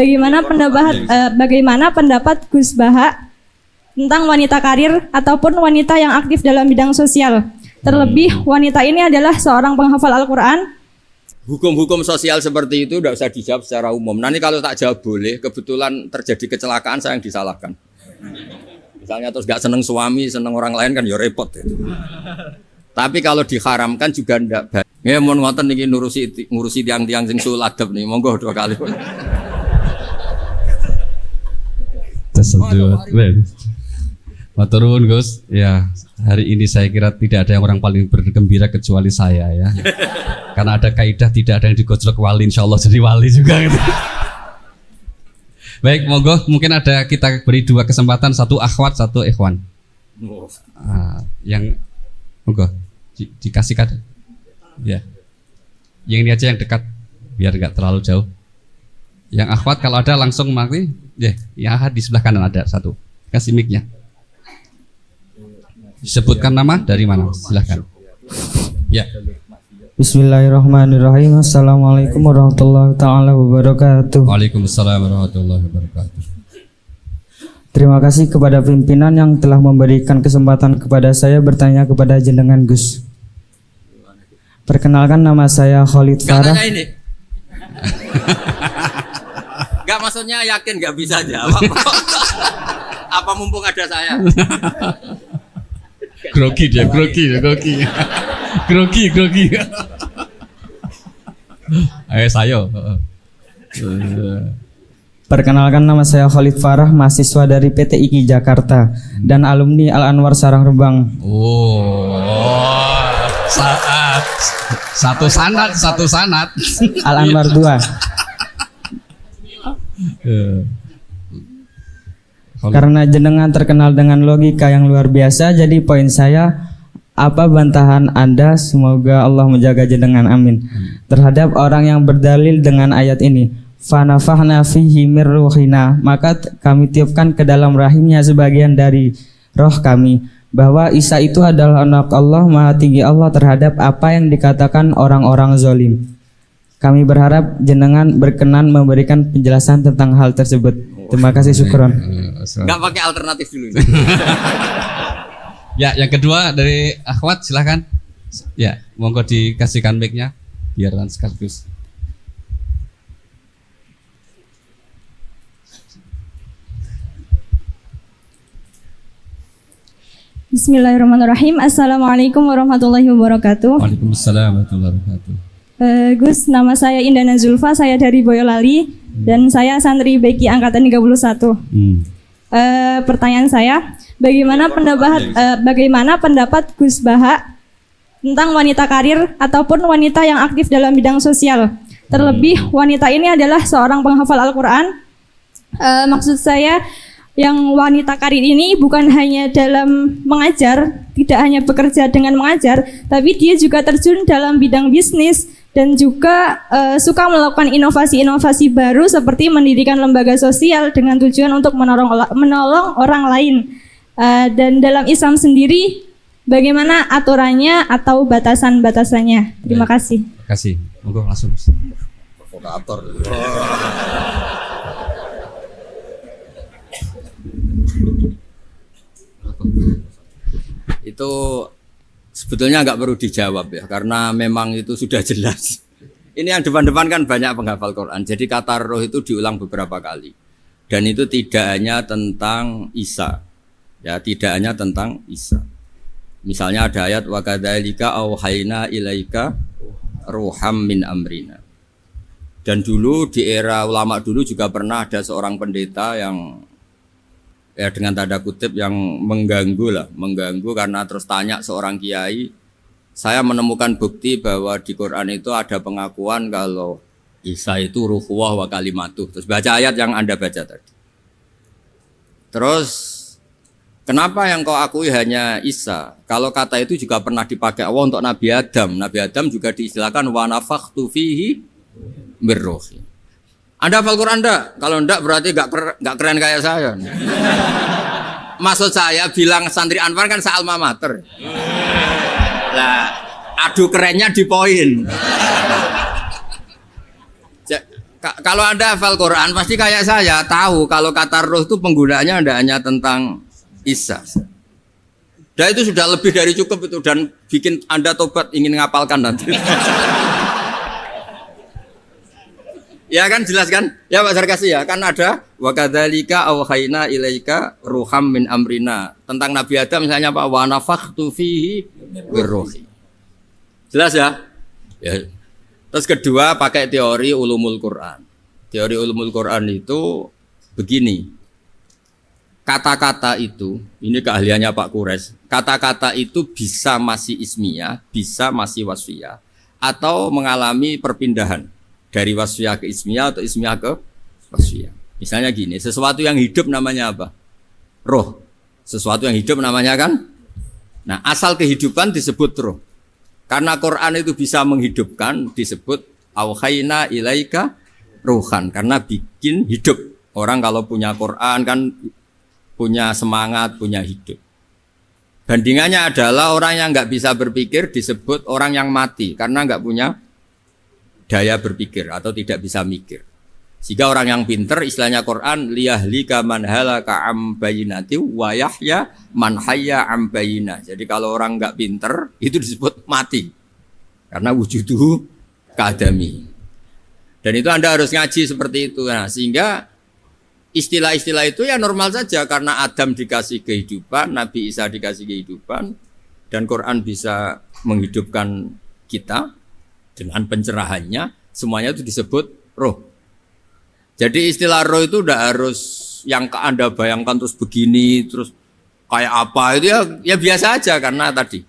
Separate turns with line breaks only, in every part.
Bagaimana pendapat Gus Baha tentang wanita karir ataupun wanita yang aktif dalam bidang sosial? Terlebih wanita ini adalah seorang penghafal Al-Quran.
Hukum-hukum sosial seperti itu tidak usah dijawab secara umum. Nanti kalau tak jawab boleh, kebetulan terjadi kecelakaan saya yang disalahkan. Misalnya terus gak seneng suami, seneng orang lain kan ya repot itu. Tapi kalau diharamkan juga ndak baik. Ya mohon ngoten niki ngurusi tiang-tiang sing sul adab nih, monggo 2 kali.
Tersebut. Maturun Gus, ya hari ini saya kira tidak ada yang orang paling bergembira kecuali saya ya. Karena ada kaidah tidak ada yang digojlok wali, insya Allah jadi wali juga gitu. Baik, monggo mungkin ada kita beri 2 kesempatan, 1 akhwat, 1 ikhwan. Yang monggo dikasihkan. Ya. Yang ini aja yang dekat biar nggak terlalu jauh. Yang akhwat kalau ada langsung mati. Ya, yang di sebelah kanan ada 1. Kasih mic-nya. Disebutkan nama dari mana? Silahkan. Ya.
Bismillahirrahmanirrahim. Assalamualaikum warahmatullahi taala wabarakatuh.
Waalaikumsalam warahmatullahi wabarakatuh.
Terima kasih kepada pimpinan yang telah memberikan kesempatan kepada saya bertanya kepada jenengan Gus. Perkenalkan, nama saya Khalid Farah.
Gak ini. Gak maksudnya yakin gak bisa jawab. Apa mumpung ada saya?
Grogi dia, grogi. Ayo saya.
Perkenalkan, nama saya Khalid Farah, mahasiswa dari PT IKI Jakarta dan alumni Al Anwar Sarang Rembang.
Satu sanad.
Al Anwar 2. Karena jenengan terkenal dengan logika yang luar biasa, jadi poin saya, apa bantahan Anda, semoga Allah menjaga jenengan, amin, terhadap orang yang berdalil dengan ayat ini, fanafahna fihi mir ruhina, maka kami tiupkan ke dalam rahimnya sebagian dari roh kami, bahwa Isa itu adalah anak Allah, maha tinggi Allah terhadap apa yang dikatakan orang-orang zalim. Kami berharap jenengan berkenan memberikan penjelasan tentang hal tersebut. Terima kasih, syukron.
Gak pakai alternatif dulu.
Ya, yang kedua dari akhwat silahkan. Ya, monggo dikasihkan mic-nya biar sekaligus.
Bismillahirrahmanirrahim. Assalamualaikum warahmatullahi wabarakatuh.
Waalaikumsalam warahmatullahi wabarakatuh.
Gus, nama saya Indana Zulfa, saya dari Boyolali dan saya santri BK angkatan 31. Pertanyaan saya, bagaimana pendapat Gus Baha tentang wanita karir ataupun wanita yang aktif dalam bidang sosial? Terlebih wanita ini adalah seorang penghafal Al-Quran. Maksud saya, yang wanita karir ini bukan hanya dalam mengajar, tidak hanya bekerja dengan mengajar, tapi dia juga terjun dalam bidang bisnis dan juga suka melakukan inovasi-inovasi baru seperti mendirikan lembaga sosial dengan tujuan untuk menolong orang lain. Dan dalam Islam sendiri, bagaimana aturannya atau batasan-batasannya? Terima kasih.
Terima kasih. Monggo langsung.
Provokator. Itu sebetulnya nggak perlu dijawab ya, karena memang itu sudah jelas. Ini yang depan-depan kan banyak penghafal Quran. Jadi kata roh itu diulang beberapa kali. Dan itu tidak hanya tentang Isa. Ya, tidak hanya tentang Isa. Misalnya ada ayat wa kadzalika auhayna ilaika ruham min amrina. Dan dulu di era ulama dulu juga pernah ada seorang pendeta yang ya dengan tanda kutip yang mengganggu karena terus tanya seorang kiai, saya menemukan bukti bahwa di Quran itu ada pengakuan kalau Isa itu ruhullah wa kalimatuh. Terus baca ayat yang Anda baca tadi. Terus kenapa yang kau akui hanya Isa? Kalau kata itu juga pernah dipakai Allah untuk Nabi Adam. Nabi Adam juga diistilahkan wa nafakhtu fihi mir ruhi. Anda hafal Quran enggak? Kalau enggak berarti enggak keren kayak saya. Maksud saya bilang santri Anwar kan se-alma mater. Lah, adu kerennya di poin. Kalau Anda hafal Quran pasti kayak saya tahu kalau kata roh itu penggunaannya tidak hanya tentang Isa. Dan itu sudah lebih dari cukup itu dan bikin Anda tobat ingin ngapalkan nanti. Ya kan jelas kan? Ya Pak Sarkasi ya, kan ada wa kadzalika auhayna ilaika ruham min amrina. Tentang Nabi Adam misalnya Pak wa nafakhtu fihi birruhi. Jelas ya? Ya. Terus kedua pakai teori ulumul Quran. Teori ulumul Quran itu begini. Kata-kata itu, ini keahliannya Pak Kures. Kata-kata itu bisa masih ismiyah, bisa masih wasfiyah, atau mengalami perpindahan dari wasfiyah ke ismiyah atau ismiyah ke wasfiyah. Misalnya gini, sesuatu yang hidup namanya apa? Roh. Sesuatu yang hidup namanya kan? Nah, asal kehidupan disebut roh. Karena Quran itu bisa menghidupkan, disebut auhayna ilaika ruhan. Karena bikin hidup. Orang kalau punya Quran kan punya semangat, punya hidup. Bandingannya adalah orang yang nggak bisa berpikir disebut orang yang mati karena nggak punya daya berpikir atau tidak bisa mikir. Sehingga orang yang pinter istilahnya Quran liyahlika man halaka am bayinati wa yahya man hayya am bayinah. Jadi kalau orang nggak pinter itu disebut mati karena wujuduhu kadami. Dan itu Anda harus ngaji seperti itu. Nah, sehingga istilah-istilah itu ya normal saja karena Adam dikasih kehidupan, Nabi Isa dikasih kehidupan, dan Quran bisa menghidupkan kita dengan pencerahannya, semuanya itu disebut roh. Jadi istilah roh itu udah harus yang Anda bayangkan terus begini, terus kayak apa itu ya biasa aja karena tadi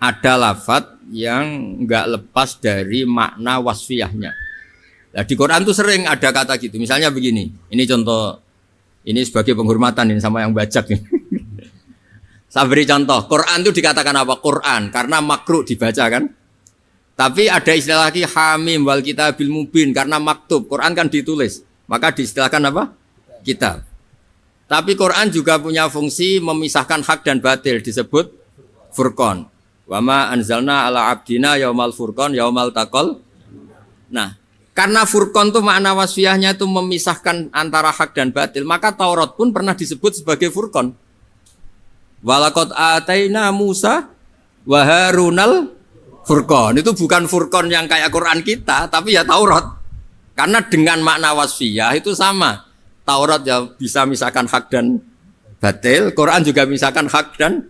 ada lafadz yang nggak lepas dari makna wasfiyahnya. Nah, di Quran tuh sering ada kata gitu. Misalnya begini, ini contoh, ini sebagai penghormatan ini sama yang bajak ini. Saya beri contoh, Quran itu dikatakan apa? Quran, karena makruh dibaca kan. Tapi ada istilah lagi hamim wal kitabil mubin, karena maktub. Quran kan ditulis, maka diistilahkan apa? Kitab. Tapi Quran juga punya fungsi memisahkan hak dan batil, disebut furqan. Wama anzalna ala abdina yaumal furqan yaumal taqal. Nah, karena furqan itu makna wasfiyahnya itu memisahkan antara hak dan batil, maka Taurat pun pernah disebut sebagai furqan. Walaqad ataina Musa wa Harunal furqan. Itu bukan furqan yang kayak Quran kita, tapi ya Taurat. Karena dengan makna wasfiyah itu sama. Taurat ya bisa misahkan hak dan batil, Quran juga misahkan hak dan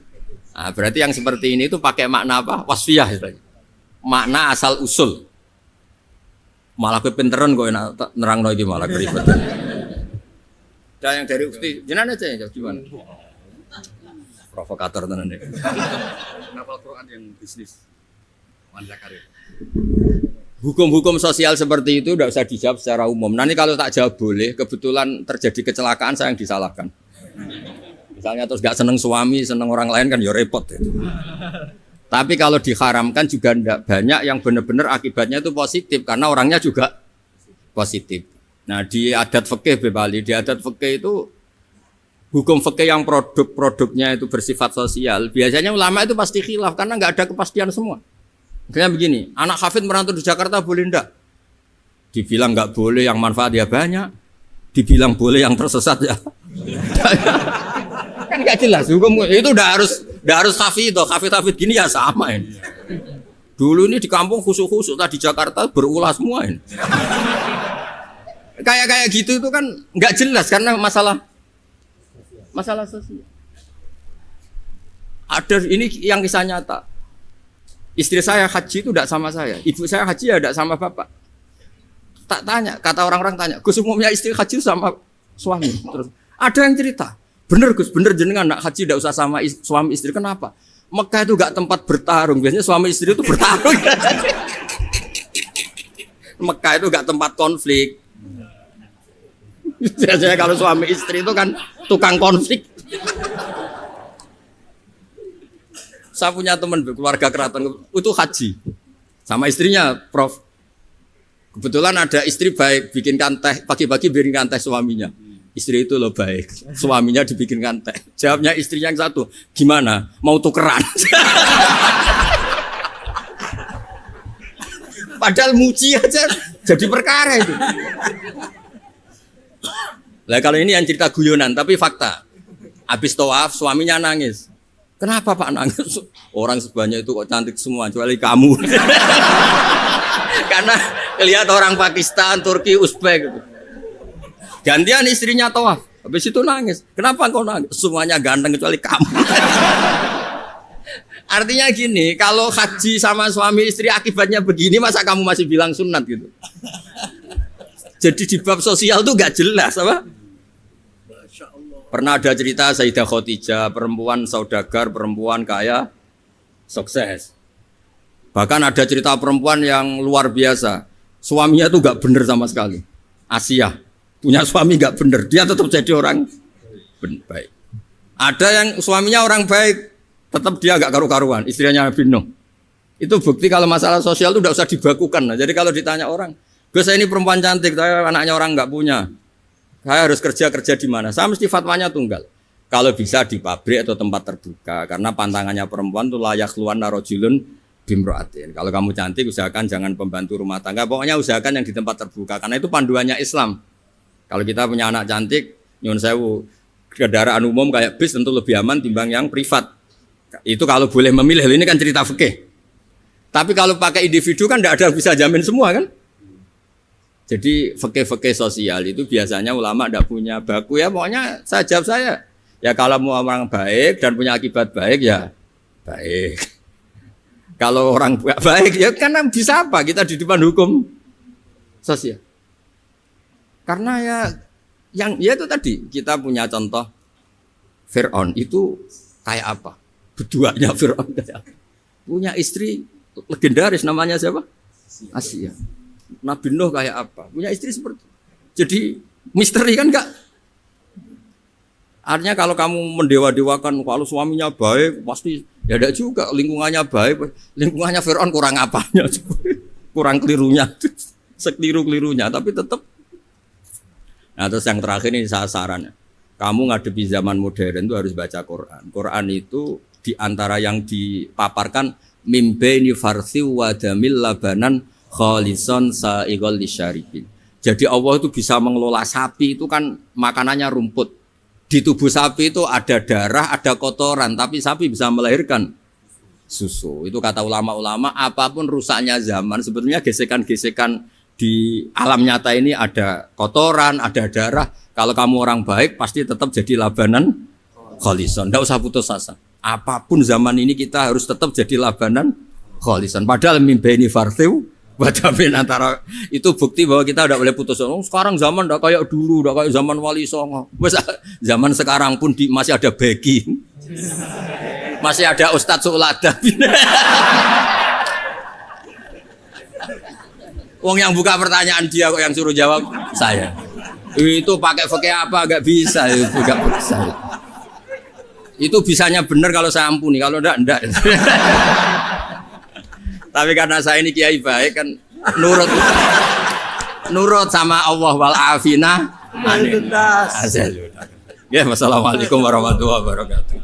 berarti yang seperti ini itu pakai makna apa? Wasfiyah istilahnya. Makna asal usul. Malah kepinteran kok enak nerangno iki malah keribet. Dan yang dari Ufti, jenengan aja ya gimana? Provokator tenan deh.
Nafal Quran yang bisnis. Wanita karir.
Hukum-hukum sosial seperti itu tidak usah dijawab secara umum. Nanti kalau tak jawab boleh, kebetulan terjadi kecelakaan saya yang disalahkan. Misalnya terus gak seneng suami, seneng orang lain kan ya repot ya. Tapi kalau diharamkan juga tidak banyak yang benar-benar akibatnya itu positif karena orangnya juga positif. Nah di adat fikih Bali, di adat fikih itu hukum fikih yang produk-produknya itu bersifat sosial. Biasanya ulama itu pasti khilaf karena nggak ada kepastian semua. Misalnya begini, anak hafid merantau di Jakarta boleh enggak? Dibilang nggak boleh yang manfaat ya banyak, dibilang boleh yang tersesat ya. Kan nggak jelas hukum itu udah harus hafid gini ya sama ini. Dulu ini di kampung khusus tadi Jakarta berulah semua ini. Kayak gitu itu kan nggak jelas karena masalah sosial. Ada ini yang kisah nyata. Istri saya haji itu tidak sama saya, ibu saya haji ya tidak sama bapak. Tak tanya, kata orang-orang tanya, Gus umumnya istri haji sama suami. Terus ada yang cerita. Bener Gus, bener jenengan nak haji tidak usah sama suami istri. Kenapa? Mekah itu gak tempat bertarung. Biasanya suami istri itu bertarung. Mekah itu gak tempat konflik. Biasanya kalau suami istri itu kan tukang konflik. Saya punya teman keluarga keraton itu haji sama istrinya, Prof. Kebetulan ada istri baik bikinkan teh pagi-pagi bikinkan teh suaminya. Istri itu loh baik, suaminya dibikinkan teh. Jawabnya istrinya yang satu, gimana? Mau tukeran? Padahal muji aja. Jadi perkara itu. Lah kalau ini yang cerita guyonan tapi fakta. Habis tawaf suaminya nangis. Kenapa Pak nangis? Orang sebanyak itu kok cantik semua kecuali kamu. Karena lihat orang Pakistan, Turki, Uzbek gitu. Gantian istrinya tawaf. Habis itu nangis. Kenapa kau nangis? Semuanya ganteng kecuali kamu. Artinya gini, kalau haji sama suami istri akibatnya begini, masa kamu masih bilang sunat gitu? Jadi di bab sosial tuh gak jelas apa? Pernah ada cerita Sayyidah Khadijah, perempuan saudagar, perempuan kaya, sukses. Bahkan ada cerita perempuan yang luar biasa. Suaminya tuh gak bener sama sekali. Asia, punya suami gak bener, dia tetap jadi orang baik. Ada yang suaminya orang baik, tetap dia gak karu-karuan, istrinya Nabi Nuh. Itu bukti kalau masalah sosial itu tidak usah dibakukan. Nah, jadi kalau ditanya orang, Gus saya ini perempuan cantik, saya anaknya orang nggak punya, saya harus kerja di mana? Saya mesti fatwanya tunggal. Kalau bisa di pabrik atau tempat terbuka, karena pantangannya perempuan itu layak luar narojulun bimroatin. Kalau kamu cantik, usahakan jangan pembantu rumah tangga. Pokoknya usahakan yang di tempat terbuka, karena itu panduannya Islam. Kalau kita punya anak cantik, nyun sewu, kendaraan umum kayak bis tentu lebih aman timbang yang privat. Itu kalau boleh memilih, ini kan cerita fikih. Tapi kalau pakai individu kan tidak ada yang bisa jamin semua kan. Jadi fikih-fikih sosial itu biasanya ulama tidak punya baku ya. Pokoknya saya jawab saya. Ya kalau mau orang baik dan punya akibat baik ya baik. Kalau orang baik ya karena bisa apa kita di depan hukum sosial. Karena ya itu tadi kita punya contoh Fir'aun itu kayak apa? Berduanya Fir'aun kayak apa? Punya istri legendaris namanya siapa? Asia. Nabi Nuh kayak apa? Punya istri seperti itu. Jadi misteri kan enggak? Artinya kalau kamu mendewa-dewakan kalau suaminya baik pasti ya enggak juga lingkungannya baik. Lingkungannya Fir'aun kurang apanya? Kurang kelirunya. Sekeliru-kelirunya tapi tetap. Nah terus yang terakhir ini saya saran. Kamu ngadepi zaman modern itu harus baca Quran. Quran itu di antara yang dipaparkan mimbaini farsi wa damil labanan khalison sa'iqal lisyaribin. Jadi Allah itu bisa mengelola sapi itu kan makanannya rumput. Di tubuh sapi itu ada darah, ada kotoran, tapi sapi bisa melahirkan susu. Itu kata ulama-ulama, apapun rusaknya zaman, sebetulnya gesekan-gesekan di alam nyata ini ada kotoran, ada darah. Kalau kamu orang baik pasti tetap jadi labanan khalison. Tidak usah putus asa. Apapun zaman ini kita harus tetap jadi labanan khalison. Padahal mimbaini farthiu wadamin antara itu bukti bahwa kita tidak boleh putus asa. Sekarang zaman tidak kayak dulu, tidak kayak zaman Wali Songo. Zaman sekarang pun masih ada bagi, masih ada Ustadz Sulada. Wong yang buka pertanyaan dia kok yang suruh jawab saya. Itu pakai fikih apa agak bisa itu enggak bisa. Itu bisanya benar kalau saya ampuni, kalau enggak. Tapi karena saya ini kiai baik kan nurut sama Allah wal afina. Ya, wassalamualaikum warahmatullahi wabarakatuh.